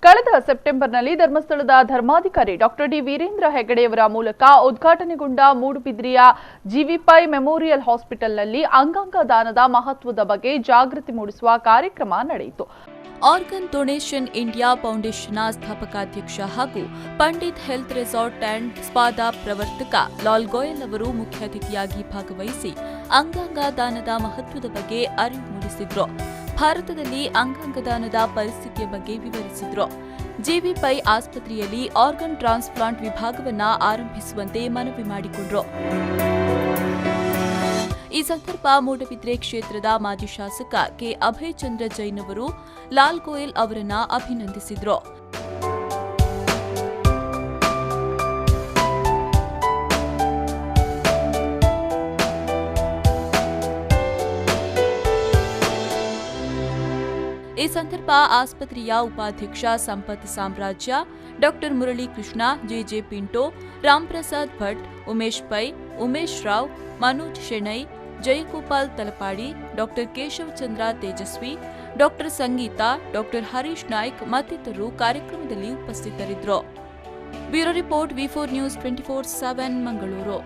ಕಳೆದ ಸೆಪ್ಟೆಂಬರ್ನಲ್ಲಿ ಧರ್ಮಸ್ಥಳದ ಧರ್ಮಾಧಿಕಾರಿ ಡಾಕ್ಟರ್ ಡಿ ವೀರೇಂದ್ರ ಹೆಗಡೆಯವರ ಮೂಲಕ ಉದ್ಘಾಟನೆಗೊಂಡ ಮೂಡುಬಿದ್ರೆಯ gvಪೈ ಮೆಮೋರಿಯಲ್ ಹಾಸ್ಪಿಟಲ್ನಲ್ಲಿ ಅಂಗಾಂಗ ದಾನದ ಮಹತ್ವದ ಬಗ್ಗೆ ಜಾಗೃತಿ ಮೂಡಿಸುವ ಕಾರ್ಯಕ್ರಮ ನಡೆಯಿತು. ಆರ್ಗನ್ ಡೊನೇಷನ್ ಇಂಡಿಯಾ ಫೌಂಡೇಶನ್ನ ಸ್ಥಾಪಕಾಧ್ಯಕ್ಷ ಹಾಗೂ ಪಂಡಿತ್ ಹೆಲ್ತ್ ರೆಸಾರ್ಟ್ ಅಂಡ್ ಸ್ಪಾದ ಪ್ರವರ್ತಕ lgoyal ಅವರು ಮುಖ್ಯ ಅತಿಥಿಯಾಗಿ ಭಾಗವಹಿಸಿ ಅಂಗಾಂಗ ದಾನದ ಮಹತ್ವದ ಬಗ್ಗೆ ಅರಿವು ಮೂಡಿಸಿದ್ರು. ಭಾರತದಲ್ಲಿ ಅಂಗಾಂಗ ದಾನದ ಪರಿಸ್ಥಿತಿಯ ಬಗ್ಗೆ ವಿವರಿಸಿದ್ರು. gvಪೈ ಆಸ್ಪತ್ರೆಯಲ್ಲಿ ಆರ್ಗನ್ ಟ್ರಾನ್ಸ್ಪ್ಲಾಂಟ್ ವಿಭಾಗವನ್ನ ಆರಂಭಿಸುವಂತೆ ಮನವಿ ಮಾಡಿಕೊಂಡ್ರು. ಈ ಸಂದರ್ಭ ಮೂಡಬಿದ್ರೆ ಕ್ಷೇತ್ರದ ಮಾಜಿ ಶಾಸಕ ಕೆ ಅಭಯ್ ಚಂದ್ರ ಜೈನ್ ಅವರು lgoyal ಅವರನ್ನ ಅಭಿನಂದಿಸಿದ್ರು. ಈ ಸಂದರ್ಭ ಆಸ್ಪತ್ರೆಯ ಉಪಾಧ್ಯಕ್ಷ Sampath Samrajya, doctor Murali Krishna, J J Pinto, Ramprasad Bhat, Umesh Pai, Umesh Rao, Manoj Shenoy, Jayagopal Talapady, doctor Keshav Chandra Tejasvi, doctor Sangeetha, doctor Harish Naik ಮತ್ತಿತರರು ಕಾರ್ಯಕ್ರಮದಲ್ಲಿ ಉಪಸ್ಥಿತರಿದ್ದರು. Bureau report V4 News 24/7 Mangaluru.